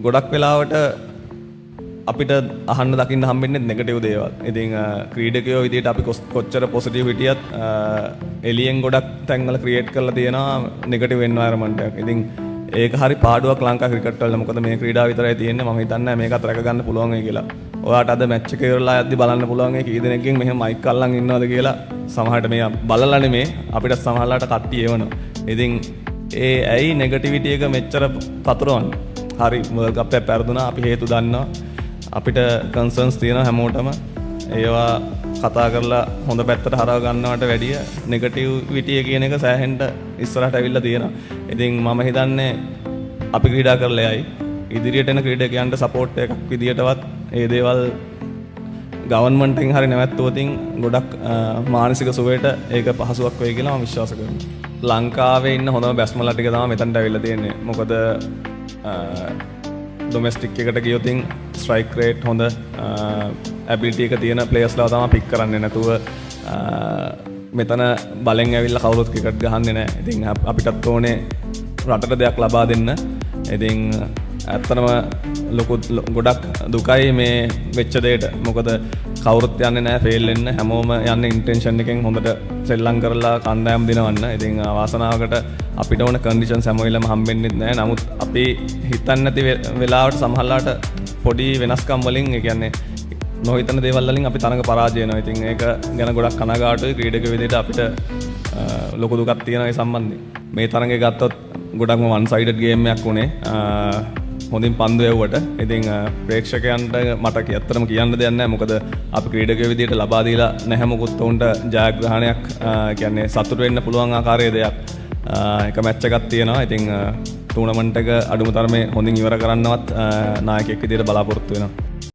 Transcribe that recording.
ගොඩක් වෙලාවට අපිට අහන්න දකින්න හම්බෙන්නේ නෙගටිව් දේවල්. ඉතින් ක්‍රීඩකයෝ විදිහට අපි කොච්චර පොසිටිව් හිටියත් එලියෙන් ගොඩක් තැන්වල ක්‍රියේට් කරලා තියෙනවා නෙගටිව් එන්වයරන්මන්ට් එකක්. ඉතින් ඒක හරි පාඩුවක් ලංකා ක්‍රිකට් වල. මොකද මේ ක්‍රීඩාව විතරයි තියෙන්නේ. මම හිතන්නේ මේකත් රැක ගන්න පුළුවන් වෙයි කියලා. ඔයාට අද මැච් එක ඉවරලා යද්දි බලන්න පුළුවන් ඒ කී දෙනෙක්ගෙන් මෙහෙම මයික් අල්ලන් ඉන්නවද කියලා. සමහරට මේ බලලා නෙමේ අපිට සමහරලාට කට්ටිය එවනවා. ඉතින් ඇයි නෙගටිවිටි එක මෙච්චර පතුරවන්නේ? හරි වර්ල්ඩ් කප් එක පෙරදුනා අපි හේතු දන්නවා. අපිට කන්සර්න්ස් තියෙනවා හැමෝටම. ඒවා කතා කරලා හොඳ පැත්තට හරව ගන්නවට වැඩිය නෙගටිවිටි කියන එක සෑහෙන්න ඉස්සරහට ඇවිල්ලා තියෙනවා. ඉතින් මම හිතන්නේ අපි ක්‍රීඩා කරලා යයි. ඉදිරියට එන ක්‍රීඩකයන්ට සපෝට් එකක් විදියටවත් ඒ දේවල් ගවර්න්මන්ට් එකෙන් හරි නැවැත්තුවොතින් ගොඩක් මානසික සුවයට ඒක පහසුවක් වෙයි කියලා මම විශ්වාස කරනවා. ලංකාවේ ඉන්න හොඳම බැස්මලා ටික තමයි මෙතනට ඇවිල්ලා තියෙන්නේ. මොකද ඩොමෙස්ටික් එකට ගියොතින් ස්ට්‍රයික් රේට් හොඳ ඇබිලිටි එක තියෙන ප්ලේයර්ස්ලා තමයි පික් කරන්නේ. නැතුව මෙතන බලෙන් ඇවිල්ලා කවුරුත් ක්‍රිකට් ගහන්නේ නැහැ. ඉතින් අපිටත් ඕනේ රටට දෙයක් ලබා දෙන්න. ඉතින් ඇත්තටම ගොඩක් දුකයි මේ වෙච්ච දෙයට. මොකද කවුරුත් යන්නේ නැහැ ෆේල් වෙන්න. හැමෝම යන්නේ ඉන්ටෙන්ෂන් එකෙන් හොඳට සෙල්ලම් කරලා කණ්ඩායම් දිනවන්න. ඉතින් වාසනාවකට අපිට ඕන කන්ඩිෂන්ස් හැම වෙලම හම්බෙන්නේ නැහැ. නමුත් අපි හිතන්නේ නැති වෙලාවට සමහරලාට පොඩි වෙනස්කම් වලින් ඒ කියන්නේ නොහිතන දේවල් වලින් අපි තරඟ පරාජය වෙනවා. ඉතින් ඒක ගැන ගොඩක් කනගාටුයි. ක්‍රීඩක විදිහට අපිට ලොකු දුකක් තියෙනවා ඒ සම්බන්ධයෙන්. මේ තරඟය ගත්තොත් ගොඩක්ම වන් සයිඩඩ් ගේම් එකක් උනේ. හොඳින් පන්දු යවුවට. ඉතින් ප්‍රේක්ෂකයන්ට මට ඇත්තටම කියන්න දෙයක් නැහැ. මොකද අපි ක්‍රීඩකයෝ විදිහට ලබා දීලා නැහැ මොකුත් උන්ට ජයග්‍රහණයක් කියන්නේ සතුට වෙන්න පුළුවන් ආකාරයේ දෙයක්. එක මැච් එකක් තියෙනවා. ඉතින් ටූර්නමන්ට් එක අඩුම තරමේ හොඳින් ඉවර කරන්නවත් නායකයෙක් විදිහට බලාපොරොත්තු වෙනවා.